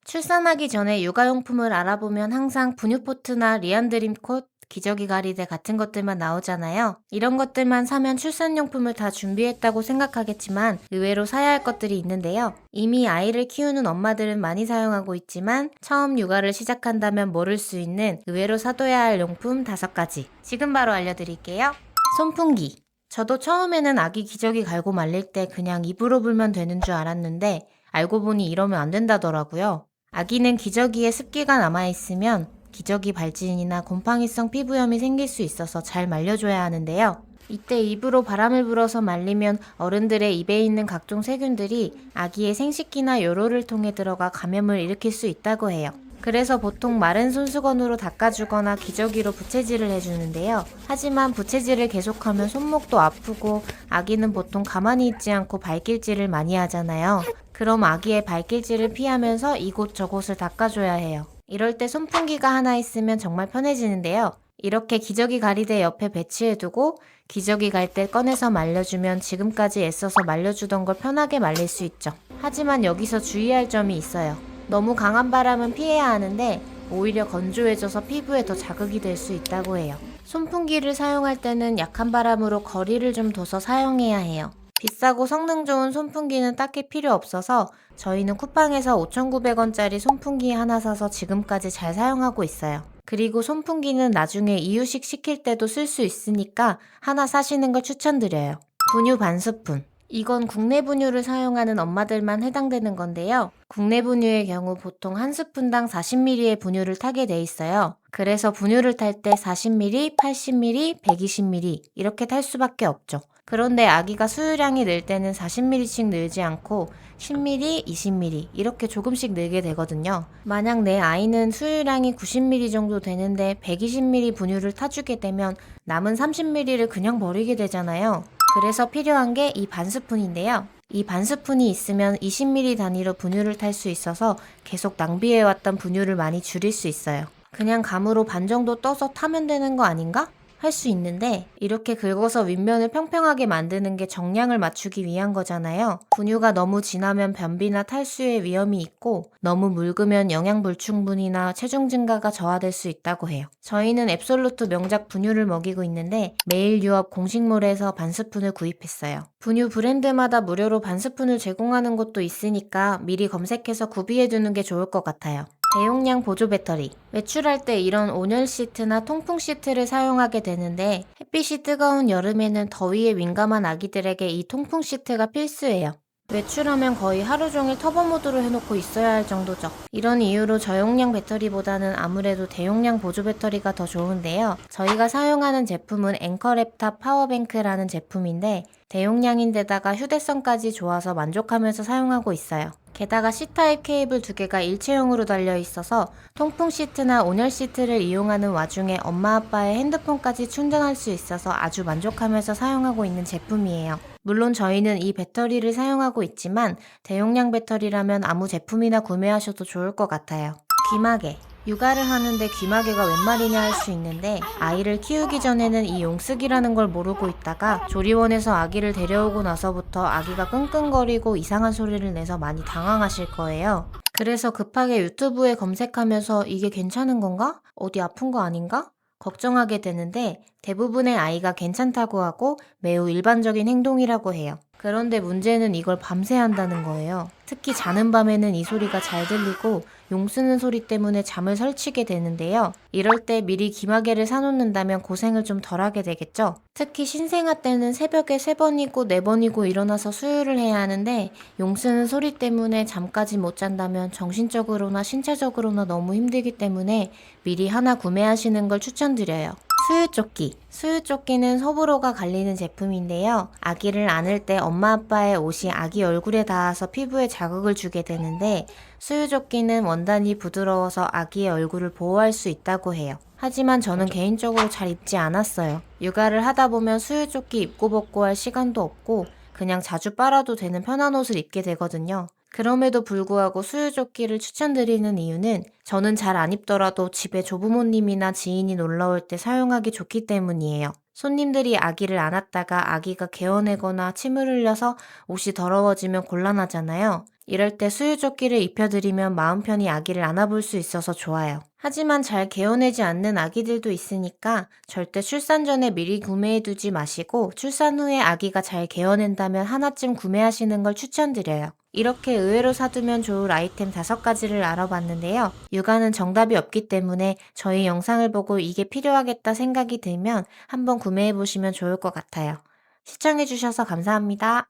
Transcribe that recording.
출산하기 전에 육아용품을 알아보면 항상 분유포트나 리안드림콧, 기저귀 가리대 같은 것들만 나오잖아요. 이런 것들만 사면 출산용품을 다 준비했다고 생각하겠지만 의외로 사야 할 것들이 있는데요. 이미 아이를 키우는 엄마들은 많이 사용하고 있지만 처음 육아를 시작한다면 모를 수 있는 의외로 사둬야 할 용품 5가지. 지금 바로 알려드릴게요. 손풍기. 저도 처음에는 아기 기저귀 갈고 말릴 때 그냥 입으로 불면 되는 줄 알았는데 알고 보니 이러면 안 된다더라고요. 아기는 기저귀에 습기가 남아있으면 기저귀 발진이나 곰팡이성 피부염이 생길 수 있어서 잘 말려줘야 하는데요. 이때 입으로 바람을 불어서 말리면 어른들의 입에 있는 각종 세균들이 아기의 생식기나 요로를 통해 들어가 감염을 일으킬 수 있다고 해요. 그래서 보통 마른 손수건으로 닦아주거나 기저귀로 부채질을 해주는데요. 하지만 부채질을 계속하면 손목도 아프고 아기는 보통 가만히 있지 않고 발길질을 많이 하잖아요. 그럼 아기의 발길질을 피하면서 이곳저곳을 닦아줘야 해요. 이럴 때 손풍기가 하나 있으면 정말 편해지는데요. 이렇게 기저귀 가리대 옆에 배치해두고 기저귀 갈 때 꺼내서 말려주면 지금까지 애써서 말려주던 걸 편하게 말릴 수 있죠. 하지만 여기서 주의할 점이 있어요. 너무 강한 바람은 피해야 하는데 오히려 건조해져서 피부에 더 자극이 될 수 있다고 해요. 손풍기를 사용할 때는 약한 바람으로 거리를 좀 둬서 사용해야 해요. 비싸고 성능 좋은 손풍기는 딱히 필요 없어서 저희는 쿠팡에서 5,900원짜리 손풍기 하나 사서 지금까지 잘 사용하고 있어요. 그리고 손풍기는 나중에 이유식 시킬 때도 쓸 수 있으니까 하나 사시는 걸 추천드려요. 분유 반스푼. 이건 국내 분유를 사용하는 엄마들만 해당되는 건데요. 국내 분유의 경우 보통 한 스푼당 40ml의 분유를 타게 돼 있어요. 그래서 분유를 탈 때 40ml, 80ml, 120ml 이렇게 탈 수밖에 없죠. 그런데 아기가 수유량이 늘 때는 40ml씩 늘지 않고 10ml, 20ml 이렇게 조금씩 늘게 되거든요. 만약 내 아이는 수유량이 90ml 정도 되는데 120ml 분유를 타주게 되면 남은 30ml를 그냥 버리게 되잖아요. 그래서 필요한 게 이 반스푼인데요. 이 반스푼이 있으면 20ml 단위로 분유를 탈 수 있어서 계속 낭비해왔던 분유를 많이 줄일 수 있어요. 그냥 감으로 반 정도 떠서 타면 되는 거 아닌가? 할 수 있는데 이렇게 긁어서 윗면을 평평하게 만드는 게 정량을 맞추기 위한 거잖아요. 분유가 너무 진하면 변비나 탈수의 위험이 있고 너무 묽으면 영양 불충분이나 체중 증가가 저하될 수 있다고 해요. 저희는 앱솔루트 명작 분유를 먹이고 있는데 매일 유업 공식몰에서 반스푼을 구입했어요. 분유 브랜드마다 무료로 반스푼을 제공하는 곳도 있으니까 미리 검색해서 구비해두는 게 좋을 것 같아요. 대용량 보조 배터리. 외출할 때 이런 온열 시트나 통풍 시트를 사용하게 되는데 햇빛이 뜨거운 여름에는 더위에 민감한 아기들에게 이 통풍 시트가 필수예요. 외출하면 거의 하루 종일 터보 모드로 해놓고 있어야 할 정도죠. 이런 이유로 저용량 배터리보다는 아무래도 대용량 보조 배터리가 더 좋은데요. 저희가 사용하는 제품은 앵커랩탑 파워뱅크라는 제품인데 대용량인데다가 휴대성까지 좋아서 만족하면서 사용하고 있어요. 게다가 C타입 케이블 2개가 일체형으로 달려 있어서 통풍 시트나 온열 시트를 이용하는 와중에 엄마 아빠의 핸드폰까지 충전할 수 있어서 아주 만족하면서 사용하고 있는 제품이에요. 물론 저희는 이 배터리를 사용하고 있지만 대용량 배터리라면 아무 제품이나 구매하셔도 좋을 것 같아요. 귀마개. 육아를 하는데 귀마개가 웬 말이냐 할 수 있는데 아이를 키우기 전에는 이 용쓰기라는 걸 모르고 있다가 조리원에서 아기를 데려오고 나서부터 아기가 끙끙거리고 이상한 소리를 내서 많이 당황하실 거예요. 그래서 급하게 유튜브에 검색하면서 이게 괜찮은 건가? 어디 아픈 거 아닌가? 걱정하게 되는데 대부분의 아이가 괜찮다고 하고 매우 일반적인 행동이라고 해요. 그런데 문제는 이걸 밤새 한다는 거예요. 특히 자는 밤에는 이 소리가 잘 들리고 용 쓰는 소리 때문에 잠을 설치게 되는데요. 이럴 때 미리 귀마개를 사놓는다면 고생을 좀 덜하게 되겠죠. 특히 신생아 때는 새벽에 3번이고 4번이고 일어나서 수유를 해야 하는데 용 쓰는 소리 때문에 잠까지 못 잔다면 정신적으로나 신체적으로나 너무 힘들기 때문에 미리 하나 구매하시는 걸 추천드려요. 수유조끼. 수유조끼는 호불호가 갈리는 제품인데요. 아기를 안을 때 엄마 아빠의 옷이 아기 얼굴에 닿아서 피부에 자극을 주게 되는데 수유조끼는 원단이 부드러워서 아기의 얼굴을 보호할 수 있다고 해요. 하지만 저는 개인적으로 잘 입지 않았어요. 육아를 하다 보면 수유조끼 입고 벗고 할 시간도 없고 그냥 자주 빨아도 되는 편한 옷을 입게 되거든요. 그럼에도 불구하고 수유조끼를 추천드리는 이유는 저는 잘 안 입더라도 집에 조부모님이나 지인이 놀러올 때 사용하기 좋기 때문이에요. 손님들이 아기를 안았다가 아기가 개어내거나 침을 흘려서 옷이 더러워지면 곤란하잖아요. 이럴 때 수유조끼를 입혀드리면 마음 편히 아기를 안아볼 수 있어서 좋아요. 하지만 잘 개어내지 않는 아기들도 있으니까 절대 출산 전에 미리 구매해두지 마시고 출산 후에 아기가 잘 개어낸다면 하나쯤 구매하시는 걸 추천드려요. 이렇게 의외로 사두면 좋을 아이템 5가지를 알아봤는데요. 육아는 정답이 없기 때문에 저희 영상을 보고 이게 필요하겠다 생각이 들면 한번 구매해보시면 좋을 것 같아요. 시청해주셔서 감사합니다.